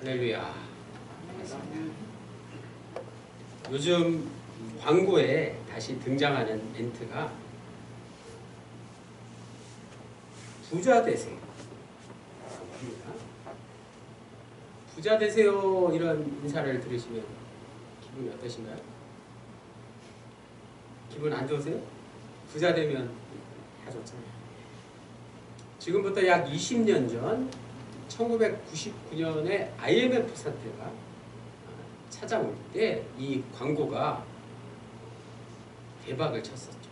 할렐루야. 요즘 광고에 다시 등장하는 멘트가 부자 되세요. 부자 되세요 이런 인사를 들으시면 기분이 어떠신가요? 기분 안 좋으세요? 부자 되면 다 좋잖아요. 지금부터 약 20년 전 1999년에 IMF 사태가 찾아올 때 이 광고가 대박을 쳤었죠.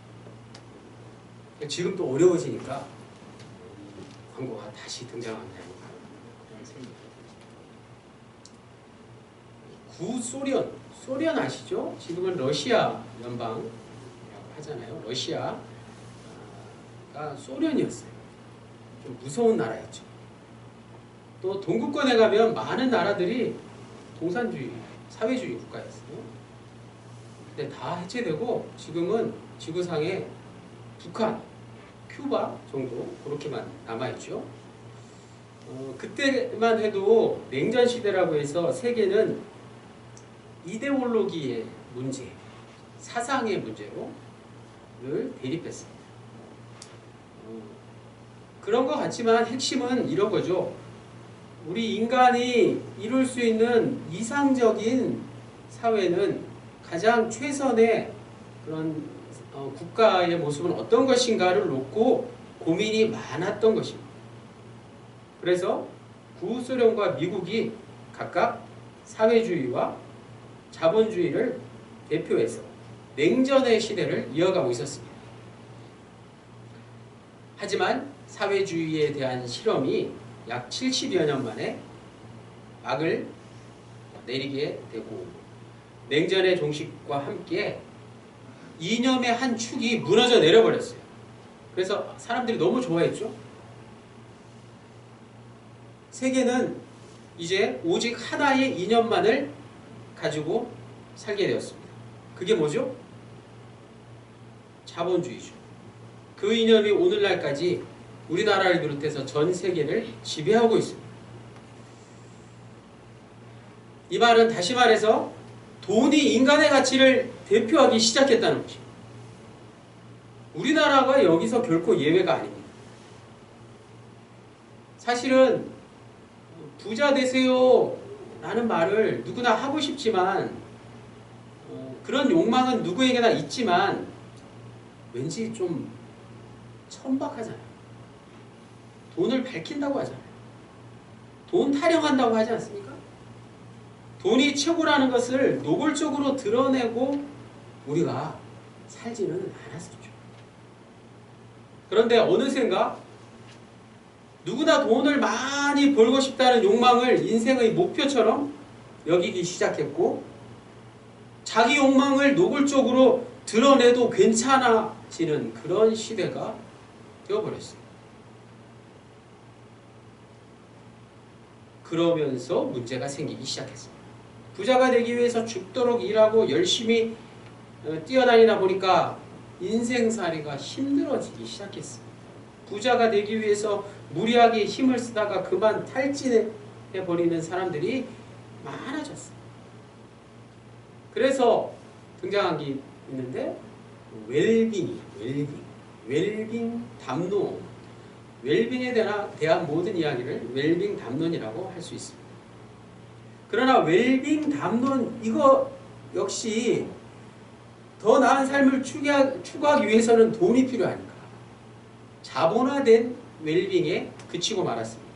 지금 또 어려워지니까 광고가 다시 등장한다는 생각입니다. 소련 아시죠? 지금은 러시아 연방이라고 하잖아요. 러시아가 소련이었어요. 좀 무서운 나라였죠. 또 동구권에 가면 많은 나라들이 공산주의, 사회주의 국가였어요. 근데 다 해체되고 지금은 지구상에 북한, 큐바 정도 그렇게만 남아있죠. 그때만 해도 냉전 시대라고 해서 세계는 이데올로기의 문제, 사상의 문제로 늘 대립했습니다. 그런 것 같지만 핵심은 이런 거죠. 우리 인간이 이룰 수 있는 이상적인 사회는 가장 최선의 그런 국가의 모습은 어떤 것인가를 놓고 고민이 많았던 것입니다. 그래서 구소련과 미국이 각각 사회주의와 자본주의를 대표해서 냉전의 시대를 이어가고 있었습니다. 하지만 사회주의에 대한 실험이 약 70여 년 만에 막을 내리게 되고 냉전의 종식과 함께 이념의 한 축이 무너져 내려버렸어요. 그래서 사람들이 너무 좋아했죠. 세계는 이제 오직 하나의 이념만을 가지고 살게 되었습니다. 그게 뭐죠? 자본주의죠. 그 이념이 오늘날까지 우리나라를 비롯해서 전 세계를 지배하고 있습니다. 이 말은 다시 말해서 돈이 인간의 가치를 대표하기 시작했다는 것입니다. 우리나라가 여기서 결코 예외가 아닙니다. 사실은 부자 되세요 라는 말을 누구나 하고 싶지만 그런 욕망은 누구에게나 있지만 왠지 좀 천박하잖아요. 돈을 밝힌다고 하잖아요. 돈 타령한다고 하지 않습니까? 돈이 최고라는 것을 노골적으로 드러내고 우리가 살지는 않았었죠. 그런데 어느샌가 누구나 돈을 많이 벌고 싶다는 욕망을 인생의 목표처럼 여기기 시작했고 자기 욕망을 노골적으로 드러내도 괜찮아지는 그런 시대가 되어버렸어요. 그러면서 문제가 생기기 시작했습니다. 부자가 되기 위해서 죽도록 일하고 열심히 뛰어다니다 보니까 인생살이가 힘들어지기 시작했습니다. 부자가 되기 위해서 무리하게 힘을 쓰다가 그만 탈진해버리는 사람들이 많아졌어요. 그래서 등장한 게 있는데 웰빙 담론, 웰빙에 대한 모든 이야기를 웰빙 담론이라고 할 수 있습니다. 그러나 웰빙 담론 이거 역시 더 나은 삶을 추구하기 위해서는 돈이 필요하니까 자본화된 웰빙에 그치고 말았습니다.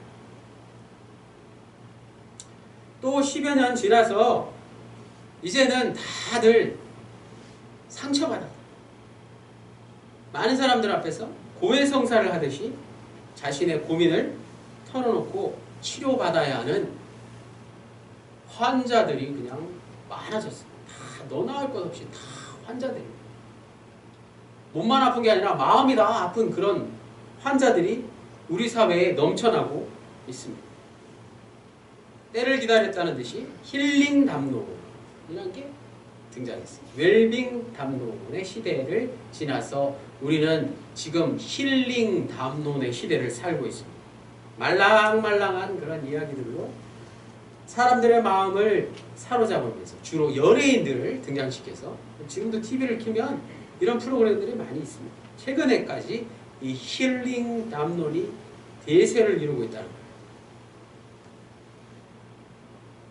또 10여 년 지나서 이제는 다들 상처받았다. 많은 사람들 앞에서 고해성사를 하듯이 자신의 고민을 털어놓고 치료받아야 하는 환자들이 그냥 많아졌습니다. 다 너 나을 것 없이 다 환자들입니다. 몸만 아픈 게 아니라 마음이 다 아픈 그런 환자들이 우리 사회에 넘쳐나고 있습니다. 때를 기다렸다는 듯이 힐링 담론이라는 게 등장했습니다. 웰빙 담론의 시대를 지나서 우리는 지금 힐링 담론의 시대를 살고 있습니다. 말랑말랑한 그런 이야기들로 사람들의 마음을 사로잡으면서 주로 연예인들을 등장시켜서 지금도 TV를 켜면 이런 프로그램들이 많이 있습니다. 최근에까지 이 힐링 담론이 대세를 이루고 있다는 거예요.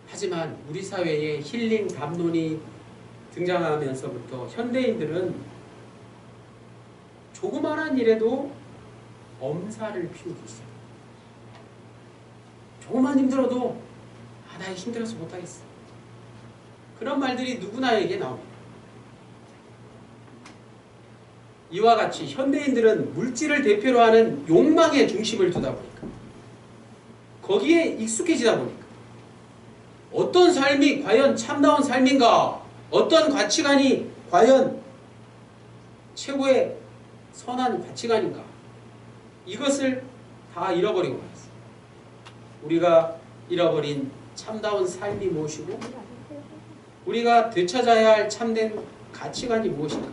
하지만 우리 사회에 힐링 담론이 등장하면서부터 현대인들은 조그마한 일에도 엄살을 피우기 시작해요. 조금만 힘들어도 나 힘들어서 못하겠어. 그런 말들이 누구나에게 나옵니다. 이와 같이 현대인들은 물질을 대표로 하는 욕망의 중심을 두다 보니까 거기에 익숙해지다 보니까 어떤 삶이 과연 참다운 삶인가, 어떤 가치관이 과연 최고의 선한 가치관인가, 이것을 다 잃어버리고 말았어요. 우리가 잃어버린 참다운 삶이 무엇이고 우리가 되찾아야 할 참된 가치관이 무엇인가.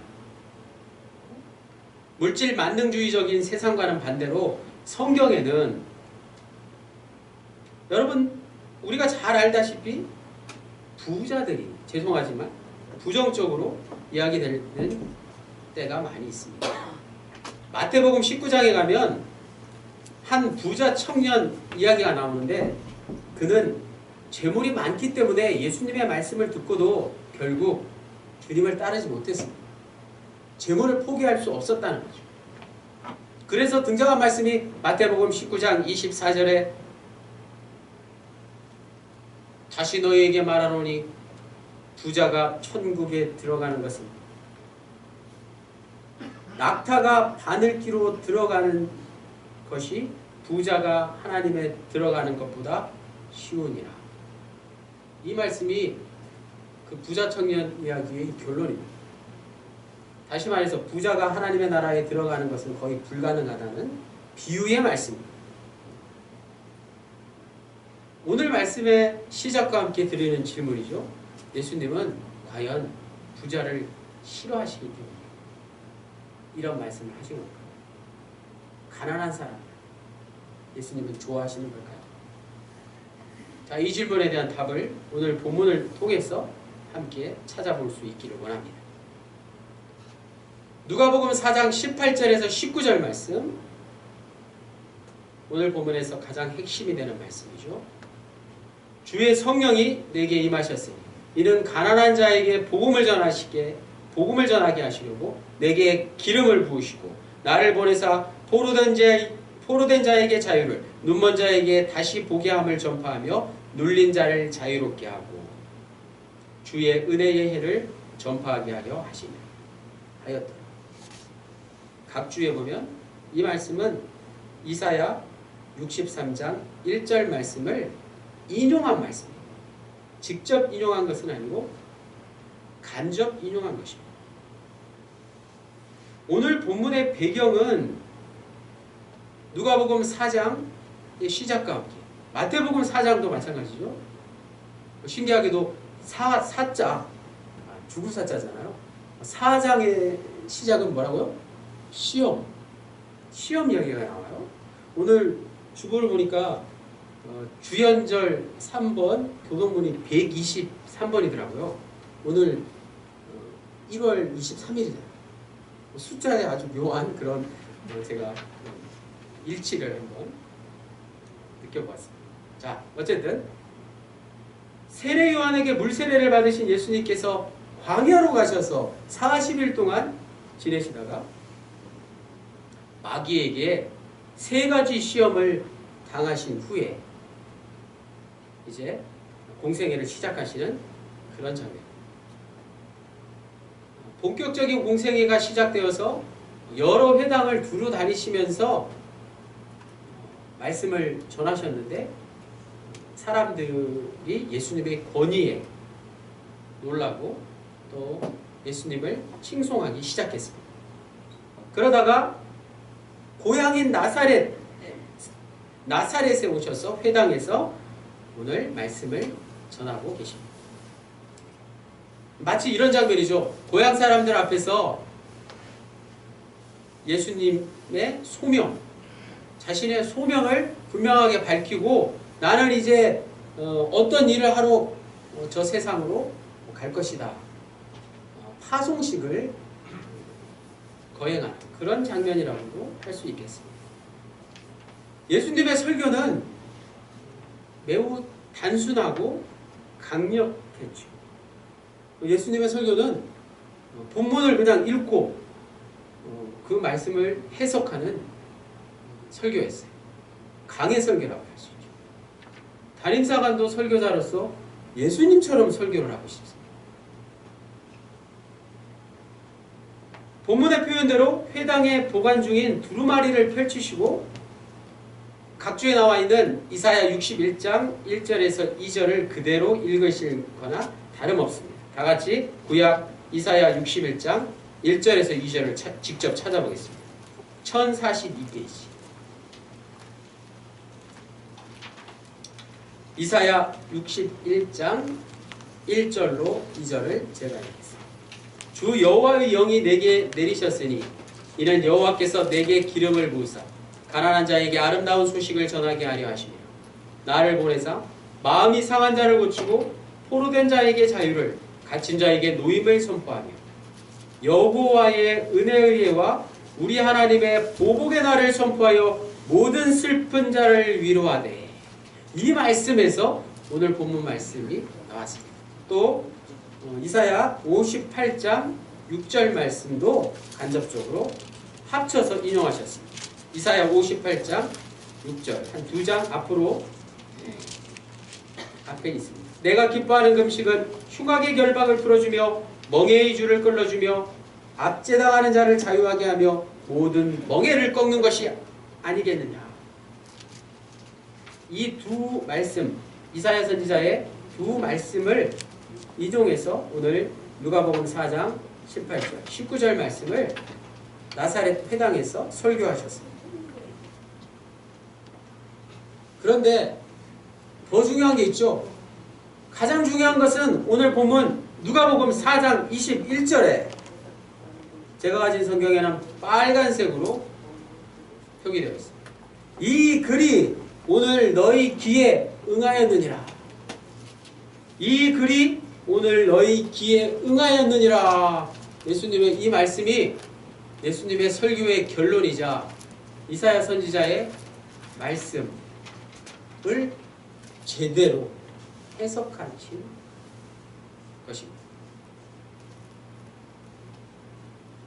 물질 만능주의적인 세상과는 반대로 성경에는 여러분 우리가 잘 알다시피 부자들이 죄송하지만 부정적으로 이야기되는 때가 많이 있습니다. 마태복음 19장에 가면 한 부자 청년 이야기가 나오는데 그는 재물이 많기 때문에 예수님의 말씀을 듣고도 결국 주님을 따르지 못했습니다. 재물을 포기할 수 없었다는 거죠. 그래서 등장한 말씀이 마태복음 19장 24절에 다시 너희에게 말하노니 부자가 천국에 들어가는 것은 낙타가 바늘기로 들어가는 것이 부자가 하나님에 들어가는 것보다 쉬우니라. 이 말씀이 그 부자 청년 이야기의 결론입니다. 다시 말해서 부자가 하나님의 나라에 들어가는 것은 거의 불가능하다는 비유의 말씀입니다. 오늘 말씀의 시작과 함께 드리는 질문이죠. 예수님은 과연 부자를 싫어하시기 때문에 이런 말씀을 하신 걸까요? 가난한 사람 예수님은 좋아하시는 걸까요? 자, 이 질문에 대한 답을 오늘 본문을 통해서 함께 찾아볼 수 있기를 원합니다. 누가복음 4장 18절에서 19절 말씀, 오늘 본문에서 가장 핵심이 되는 말씀이죠. 주의 성령이 내게 임하셨으니 이는 가난한 자에게 복음을 전하게 하시려고 내게 기름을 부으시고 나를 보내사 포로된 자에게 자유를, 눈먼 자에게 다시 보게 함을 전파하며 눌린 자를 자유롭게 하고 주의 은혜의 해를 전파하게 하려 하였더라. 각주에 보면 이 말씀은 이사야 63장 1절 말씀을 인용한 말씀입니다. 직접 인용한 것은 아니고 간접 인용한 것입니다. 오늘 본문의 배경은 누가복음 4장의 시작과 함께 마태복음 4장도 마찬가지죠. 신기하게도 사자, 죽을 사자잖아요. 4장의 시작은 뭐라고요? 시험 이야기가 나와요. 오늘 주보를 보니까 주연절 3번 교동문이 123번이더라고요. 오늘 1월 23일이잖아요. 숫자에 아주 묘한 그런 제가 일치를 한번 느껴보았습니다. 자, 어쨌든 세례 요한에게 물세례를 받으신 예수님께서 광야로 가셔서 40일 동안 지내시다가 마귀에게 3가지 시험을 당하신 후에 이제 공생애를 시작하시는 그런 장면. 본격적인 공생애가 시작되어서 여러 회당을 두루 다니시면서 말씀을 전하셨는데 사람들이 예수님의 권위에 놀라고 또 예수님을 칭송하기 시작했습니다. 그러다가 고향인 나사렛에 오셔서 회당에서 오늘 말씀을 전하고 계십니다. 마치 이런 장면이죠. 고향 사람들 앞에서 예수님의 소명, 자신의 소명을 분명하게 밝히고 나는 이제 어떤 일을 하러 저 세상으로 갈 것이다. 파송식을 거행하는 그런 장면이라고도 할 수 있겠습니다. 예수님의 설교는 매우 단순하고 강력했죠. 예수님의 설교는 본문을 그냥 읽고 그 말씀을 해석하는 설교였어요. 강의 설교라고 할 수 있죠. 담임사관도 설교자로서 예수님처럼 설교를 하고 싶습니다. 본문의 표현대로 회당에 보관 중인 두루마리를 펼치시고 각주에 나와 있는 이사야 61장 1절에서 2절을 그대로 읽으시거나 다름없습니다. 다 같이 구약 이사야 61장 1절에서 2절을 직접 찾아보겠습니다. 1042페이지. 이사야 61장 1절로 2절을 제가 읽겠습니다. 주 여호와의 영이 내게 내리셨으니 이는 여호와께서 내게 기름을 부으사 가난한 자에게 아름다운 소식을 전하게 하려 하시며 나를 보내사 마음이 상한 자를 고치고 포로된 자에게 자유를 갇힌 자에게 노임을 선포하며 여호와의 은혜의 해와 우리 하나님의 보복의 날을 선포하여 모든 슬픈 자를 위로하되. 이 말씀에서 오늘 본문 말씀이 나왔습니다. 또 이사야 58장 6절 말씀도 간접적으로 합쳐서 인용하셨습니다. 이사야 58장 6절 한 두 장 앞으로 앞에 있습니다. 내가 기뻐하는 금식은 흉악의 결박을 풀어주며 멍에의 줄을 끌어주며 압제당하는 자를 자유하게 하며 모든 멍에를 꺾는 것이 아니겠느냐. 이 두 말씀, 이사야 선지자의 두 말씀을 인용해서 오늘 누가복음 4장 18절, 19절 말씀을 나사렛 회당에서 설교하셨습니다. 그런데 더 중요한 게 있죠. 가장 중요한 것은 오늘 본문 누가복음 4장 21절에 제가 가진 성경에는 빨간색으로 표기되어 있습니다. 이 글이 오늘 너희 귀에 응하였느니라. 이 글이 오늘 너희 귀에 응하였느니라. 예수님의 이 말씀이 예수님의 설교의 결론이자 이사야 선지자의 말씀을 제대로 해석하신 것입니다.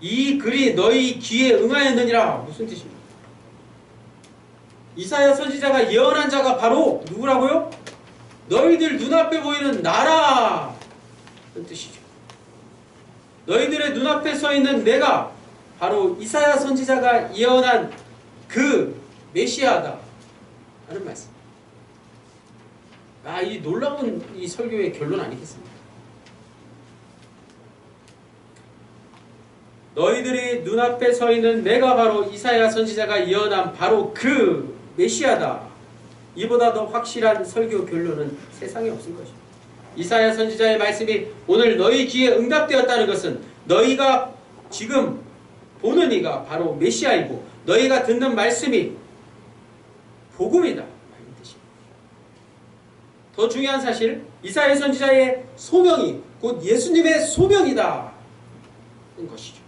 이 글이 너희 귀에 응하였느니라. 무슨 뜻입니까? 이사야 선지자가 예언한 자가 바로 누구라고요? 너희들 눈앞에 보이는 나라. 그 뜻이죠. 너희들의 눈앞에 서 있는 내가 바로 이사야 선지자가 예언한 그 메시아다 하는 말씀. 이 놀라운 이 설교의 결론 아니겠습니까? 너희들이 눈앞에 서 있는 내가 바로 이사야 선지자가 예언한 바로 그 메시아다. 이보다 더 확실한 설교 결론은 세상에 없을 것입니다. 이사야 선지자의 말씀이 오늘 너희 귀에 응답되었다는 것은 너희가 지금 보는 이가 바로 메시아이고 너희가 듣는 말씀이 복음이다. 더 중요한 사실, 이사야 선지자의 소명이 곧 예수님의 소명이다 는 것이죠.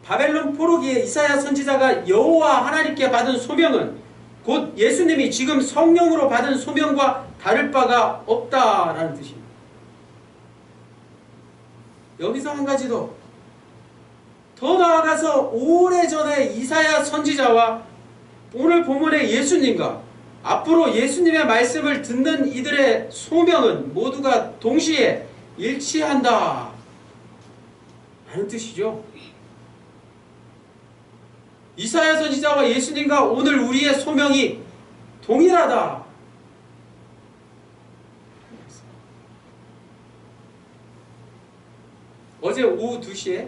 바벨론 포로기에 이사야 선지자가 여호와 하나님께 받은 소명은 곧 예수님이 지금 성령으로 받은 소명과 다를 바가 없다라는 뜻입니다. 여기서 한 가지 더 나아가서 오래전에 이사야 선지자와 오늘 본문의 예수님과 앞으로 예수님의 말씀을 듣는 이들의 소명은 모두가 동시에 일치한다 라는 뜻이죠. 이사야 선지자와 예수님과 오늘 우리의 소명이 동일하다. 어제 오후 2시에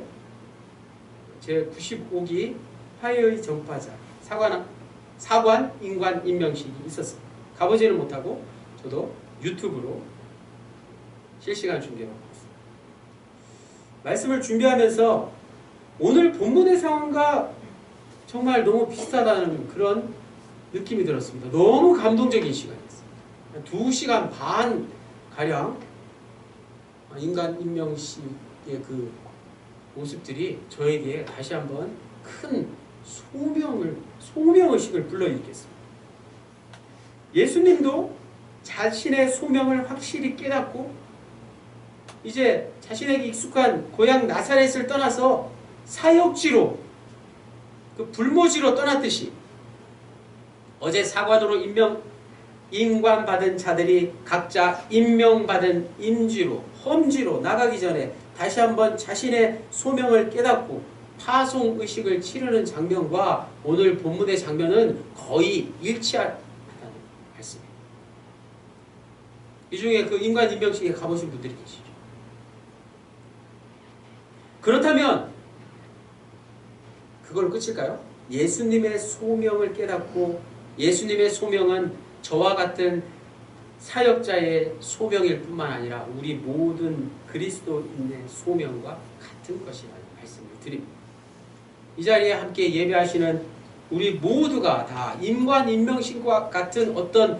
제95기 화해의 전파자 사관 인관 임명식이 있었습니다. 가보지는 못하고 저도 유튜브로 실시간 중계를 하고 있습니다. 말씀을 준비하면서 오늘 본문의 상황과 정말 너무 비슷하다는 그런 느낌이 들었습니다. 너무 감동적인 시간이었습니다. 2시간 반 가량 인간 임명식의 그 모습들이 저에게 다시 한번 큰 소명의식을 불러일으켰습니다. 예수님도 자신의 소명을 확실히 깨닫고 이제 자신에게 익숙한 고향 나사렛을 떠나서 사역지로 그 불모지로 떠났듯이 어제 사관으로 임관받은 자들이 각자 임명받은 임지로 험지로 나가기 전에 다시 한번 자신의 소명을 깨닫고 파송의식을 치르는 장면과 오늘 본문의 장면은 거의 일치하다는 말씀이에요. 이 중에 그 임관 임명식에 가보신 분들이 계시죠. 그렇다면 그걸로 끝일까요? 예수님의 소명을 깨닫고 예수님의 소명은 저와 같은 사역자의 소명일 뿐만 아니라 우리 모든 그리스도인의 소명과 같은 것이라는 말씀을 드립니다. 이 자리에 함께 예배하시는 우리 모두가 다 임관 임명식과 같은 어떤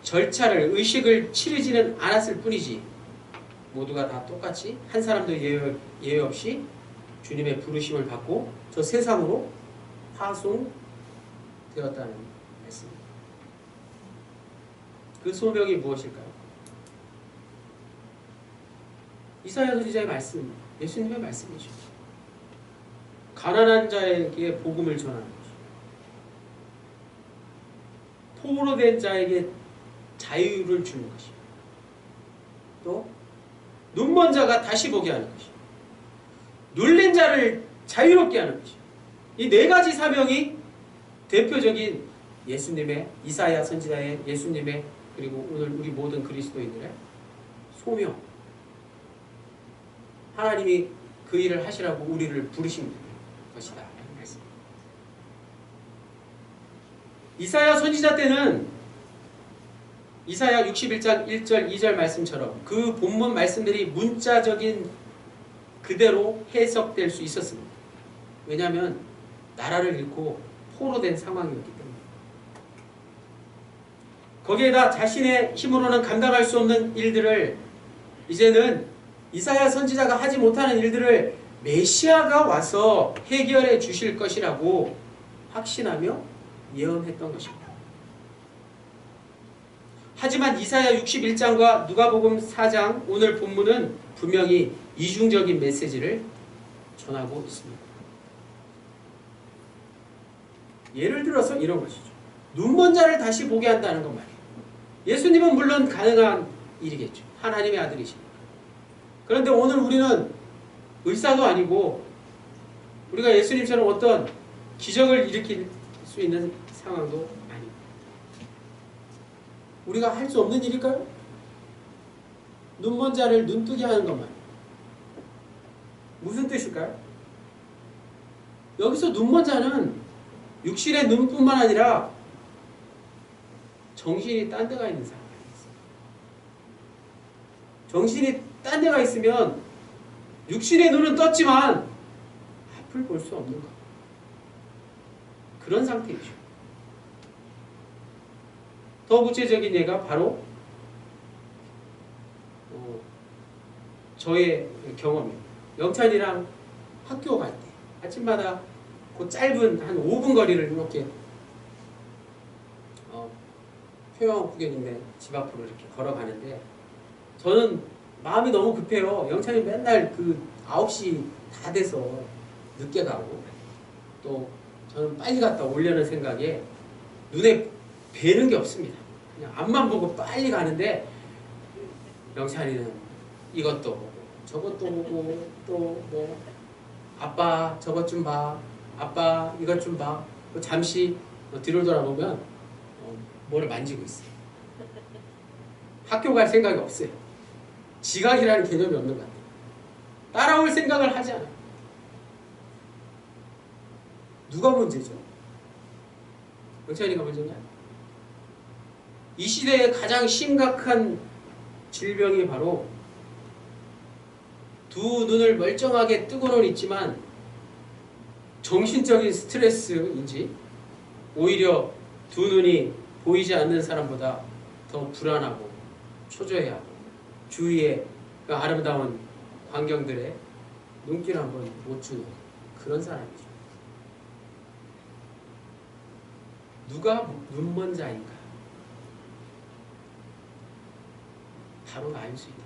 절차를 의식을 치르지는 않았을 뿐이지 모두가 다 똑같이 한 사람도 예외 없이 주님의 부르심을 받고 저 세상으로 파송되었다는 말씀입니다. 그 소명이 무엇일까요? 이사야 선지자의 말씀, 예수님의 말씀이죠. 가난한 자에게 복음을 전하는 것이고 포로된 자에게 자유를 주는 것이고 또 눈먼 자가 다시 보게 하는 것이고 눌린 자를 자유롭게 하는 것이고 이 네 가지 사명이 대표적인 예수님의 이사야 선지자의 예수님의 그리고 오늘 우리 모든 그리스도인들의 소명. 하나님이 그 일을 하시라고 우리를 부르신 것이다. 이사야 선지자 때는 이사야 61장 1절 2절 말씀처럼 그 본문 말씀들이 문자적인 그대로 해석될 수 있었습니다. 왜냐하면 나라를 잃고 포로된 상황이었기 때문에. 거기에다 자신의 힘으로는 감당할 수 없는 일들을 이제는 이사야 선지자가 하지 못하는 일들을 메시아가 와서 해결해 주실 것이라고 확신하며 예언했던 것입니다. 하지만 이사야 61장과 누가복음 4장 오늘 본문은 분명히 이중적인 메시지를 전하고 있습니다. 예를 들어서 이런 것이죠. 눈먼 자를 다시 보게 한다는 것 말이에요. 예수님은 물론 가능한 일이겠죠. 하나님의 아들이시니까. 그런데 오늘 우리는 의사도 아니고 우리가 예수님처럼 어떤 기적을 일으킬 수 있는 상황도 아닙니다. 우리가 할 수 없는 일일까요? 눈먼 자를 눈뜨게 하는 것만. 무슨 뜻일까요? 여기서 눈먼 자는 육신의 눈뿐만 아니라 정신이 딴 데가 있는 사람이 있어요. 정신이 딴 데가 있으면 육신의 눈은 떴지만 앞을 볼 수 없는 것. 그런 상태이죠. 더 구체적인 예가 바로 저의 경험이에요. 영찬이랑 학교 갈 때 아침마다 그 짧은 한 5분 거리를 이렇게 효영 후견님네 집 앞으로 이렇게 걸어가는데 저는 마음이 너무 급해요. 영찬이 맨날 그 9시 다 돼서 늦게 가고 또 저는 빨리 갔다 오려는 생각에 눈에 뵈는 게 없습니다. 그냥 앞만 보고 빨리 가는데 영찬이는 이것도 보고 저것도 보고 또 뭐 아빠 저것 좀 봐, 아빠 이것 좀 봐. 잠시 뒤를 돌아보면 뭐를 만지고 있어요. 학교 갈 생각이 없어요. 지각이라는 개념이 없는 것 같아요. 따라올 생각을 하지 않아요. 누가 문제죠? 영찬이가 문제냐? 이 시대의 가장 심각한 질병이 바로 두 눈을 멀쩡하게 뜨고는 있지만 정신적인 스트레스인지 오히려 두 눈이 보이지 않는 사람보다 더 불안하고 초조해하고 주위의 그 아름다운 광경들에 눈길 한번 못 주는 그런 사람이죠. 누가 눈먼 자인가? 바로 나일 수 있다.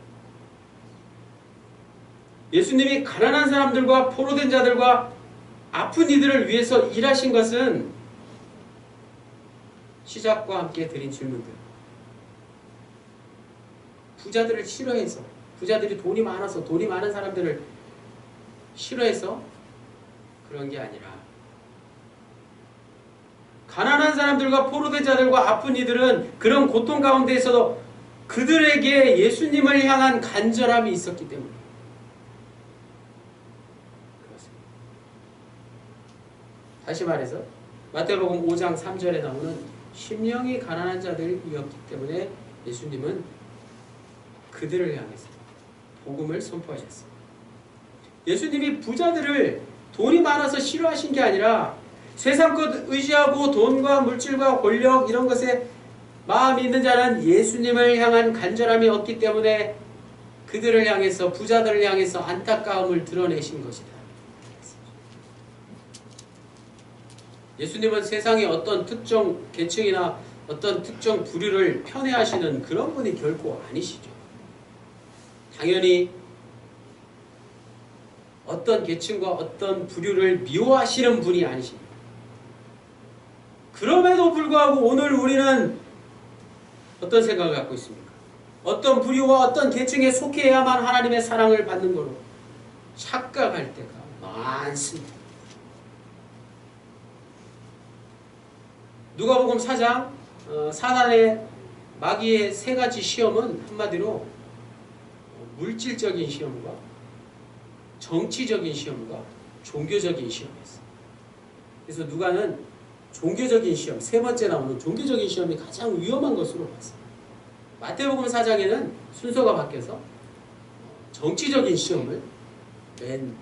예수님이 가난한 사람들과 포로된 자들과 아픈 이들을 위해서 일하신 것은 시작과 함께 드린 질문들. 부자들을 싫어해서, 부자들이 돈이 많아서, 돈이 많은 사람들을 싫어해서 그런 게 아니라 가난한 사람들과 포로된 자들과 아픈 이들은 그런 고통 가운데에서도 그들에게 예수님을 향한 간절함이 있었기 때문에 그렇습니다. 다시 말해서 마태복음 5장 3절에 나오는 심령이 가난한 자들이었기 때문에 예수님은 그들을 향해서 복음을 선포하셨습니다. 예수님이 부자들을 돈이 많아서 싫어하신 게 아니라 세상 것 의지하고 돈과 물질과 권력 이런 것에 마음이 있는 자는 예수님을 향한 간절함이 없기 때문에 그들을 향해서 부자들을 향해서 안타까움을 드러내신 것이다. 예수님은 세상의 어떤 특정 계층이나 어떤 특정 부류를 편애하시는 그런 분이 결코 아니시죠. 당연히 어떤 계층과 어떤 부류를 미워하시는 분이 아니십니다. 그럼에도 불구하고 오늘 우리는 어떤 생각을 갖고 있습니까? 어떤 부류와 어떤 계층에 속해야만 하나님의 사랑을 받는 거로 착각할 때가 많습니다. 누가복음 4장 사단의 마귀의 세 가지 시험은 한마디로 물질적인 시험과 정치적인 시험과 종교적인 시험이었어요. 그래서 누가는 종교적인 시험, 세 번째 나오는 종교적인 시험이 가장 위험한 것으로 봤어요. 마태복음 4장에는 순서가 바뀌어서 정치적인 시험을 맨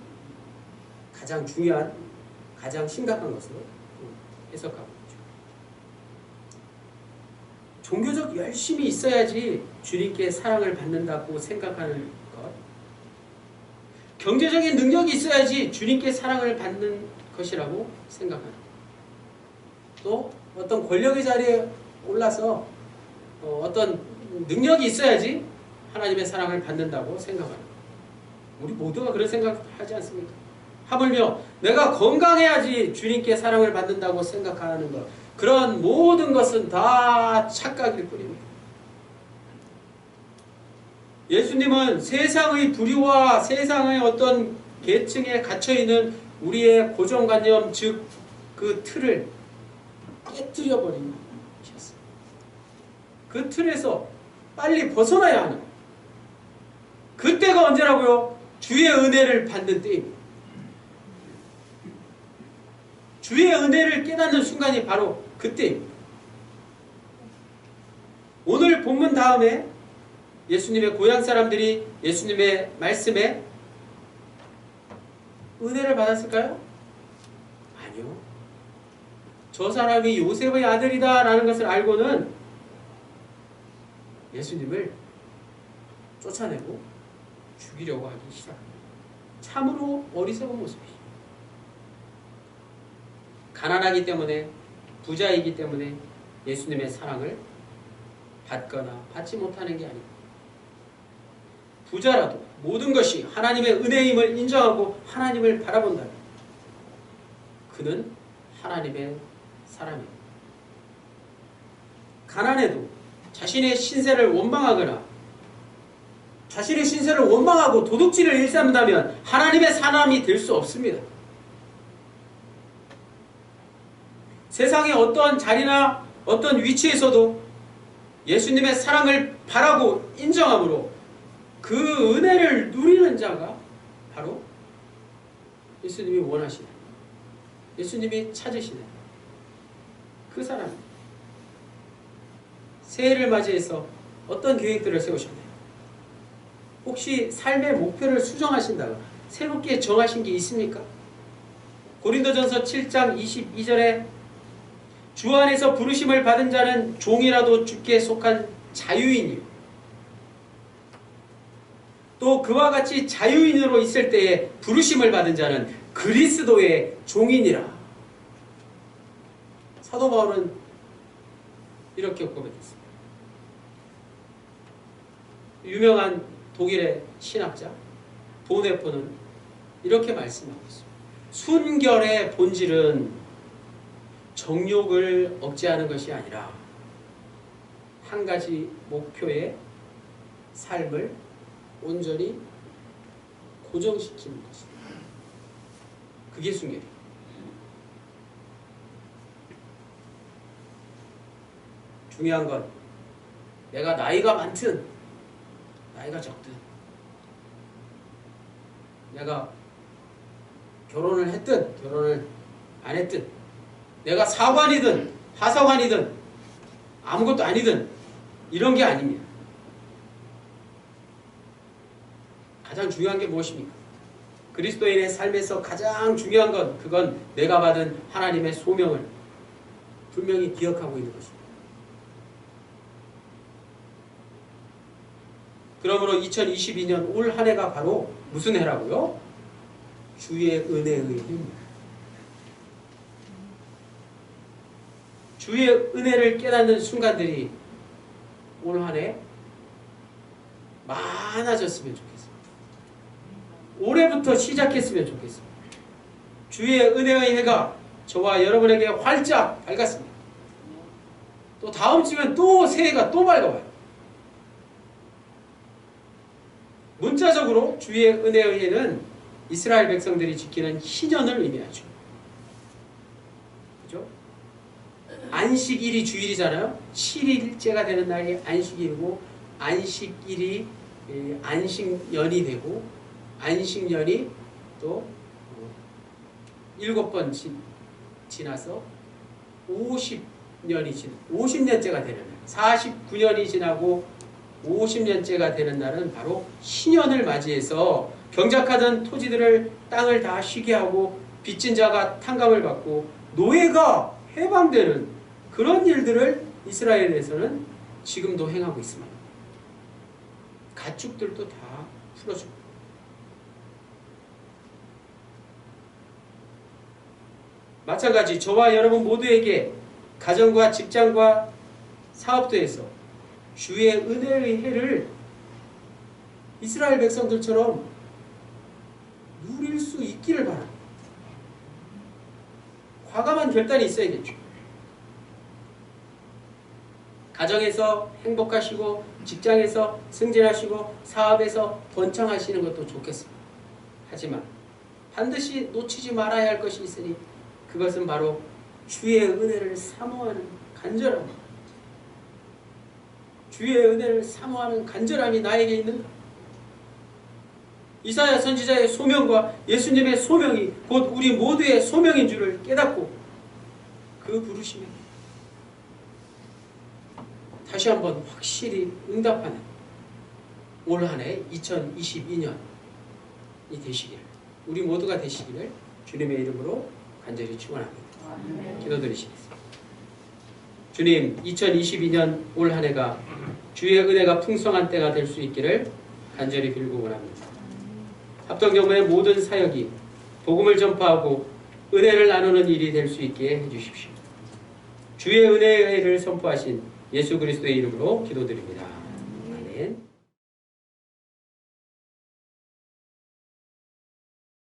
가장 중요한, 가장 심각한 것으로 해석하고 있죠. 종교적 열심이 있어야지 주님께 사랑을 받는다고 생각하는 것, 경제적인 능력이 있어야지 주님께 사랑을 받는 것이라고 생각하는 것, 또 어떤 권력의 자리에 올라서 어떤 능력이 있어야지 하나님의 사랑을 받는다고 생각하는 것. 우리 모두가 그런 생각하지 않습니까? 하물며 내가 건강해야지 주님께 사랑을 받는다고 생각하는 것, 그런 모든 것은 다 착각일 뿐입니다. 예수님은 세상의 부류와 세상의 어떤 계층에 갇혀있는 우리의 고정관념, 즉 그 틀을 깨뜨려 버린 것이었어요. 그 틀에서 빨리 벗어나야 하는, 그때가 언제라고요? 주의 은혜를 받는 때입니다. 주의 은혜를 깨닫는 순간이 바로 그때입니다. 오늘 본문 다음에 예수님의 고향 사람들이 예수님의 말씀에 은혜를 받았을까요? 아니요. 저 사람이 요셉의 아들이다 라는 것을 알고는 예수님을 쫓아내고 죽이려고 하기 시작합니다. 참으로 어리석은 모습이죠. 가난하기 때문에, 부자이기 때문에 예수님의 사랑을 받거나 받지 못하는 게 아니고, 부자라도 모든 것이 하나님의 은혜임을 인정하고 하나님을 바라본다면 그는 하나님의 사람입니다. 가난해도 자신의 신세를 원망하거나 자신의 신세를 원망하고 도둑질을 일삼는다면 하나님의 사람이 될 수 없습니다. 세상의 어떠한 자리나 어떤 위치에서도 예수님의 사랑을 바라고 인정함으로 그 은혜를 누리는 자가 바로 예수님이 원하시는, 예수님이 찾으시는 그 사람입니다. 새해를 맞이해서 어떤 계획들을 세우셨나요? 혹시 삶의 목표를 수정하신다거나 새롭게 정하신 게 있습니까? 고린도전서 7장 22절에 주 안에서 부르심을 받은 자는 종이라도 주께 속한 자유인이요. 또 그와 같이 자유인으로 있을 때에 부르심을 받은 자는 그리스도의 종이니라. 사도 바울은 이렇게 고백했습니다. 유명한 독일의 신학자 보네포는 이렇게 말씀하고 있습니다. 순결의 본질은 정욕을 억제하는 것이 아니라 한 가지 목표의 삶을 온전히 고정시키는 것입니다. 그게 순결이에요. 중요한 건 내가 나이가 많든 나이가 적든 내가 결혼을 했든 결혼을 안 했든 내가 사관이든 하사관이든 아무것도 아니든 이런 게 아닙니다. 가장 중요한 게 무엇입니까? 그리스도인의 삶에서 가장 중요한 건 그건 내가 받은 하나님의 소명을 분명히 기억하고 있는 것입니다. 그러므로 2022년 올 한 해가 바로 무슨 해라고요? 주의 은혜의 해입니다. 주의 은혜를 깨닫는 순간들이 올 한 해 많아졌으면 좋겠습니다. 올해부터 시작했으면 좋겠습니다. 주의 은혜의 해가 저와 여러분에게 활짝 밝았습니다. 또 다음 주면 또 새해가 또 밝아와요. 문자적으로 주의 은혜의 해는 이스라엘 백성들이 지키는 희년을 의미하죠. 그죠? 안식일이 주일이잖아요. 7일째가 되는 날이 안식일이고 안식일이 안식년이 되고 안식년이 또 7번 지나서 50년째가 되는 날, 49년이 지나고 50년째가 되는 날은 바로 신년을 맞이해서 경작하던 토지들을 땅을 다 쉬게 하고 빚진 자가 탕감을 받고 노예가 해방되는 그런 일들을 이스라엘에서는 지금도 행하고 있습니다. 가축들도 다 풀어줍니다. 마찬가지 저와 여러분 모두에게 가정과 직장과 사업도에서 주의 은혜의 해를 이스라엘 백성들처럼 누릴 수 있기를 바랍니다. 과감한 결단이 있어야겠죠. 가정에서 행복하시고 직장에서 승진하시고 사업에서 번창하시는 것도 좋겠습니다. 하지만 반드시 놓치지 말아야 할 것이 있으니 그것은 바로 주의 은혜를 사모하는 간절함. 주의 은혜를 사모하는 간절함이 나에게 있는가? 이사야 선지자의 소명과 예수님의 소명이 곧 우리 모두의 소명인 줄을 깨닫고 그 부르심에 다시 한번 확실히 응답하는 올 한 해 2022년이 되시기를 우리 모두가 되시기를 주님의 이름으로 간절히 축원합니다. 기도드리시겠습니다. 주님, 2022년 올 한 해가 주의 은혜가 풍성한 때가 될 수 있기를 간절히 빌고 원합니다. 합동경배의 모든 사역이 복음을 전파하고 은혜를 나누는 일이 될 수 있게 해주십시오. 주의 은혜를 선포하신 예수 그리스도의 이름으로 기도드립니다. 아멘.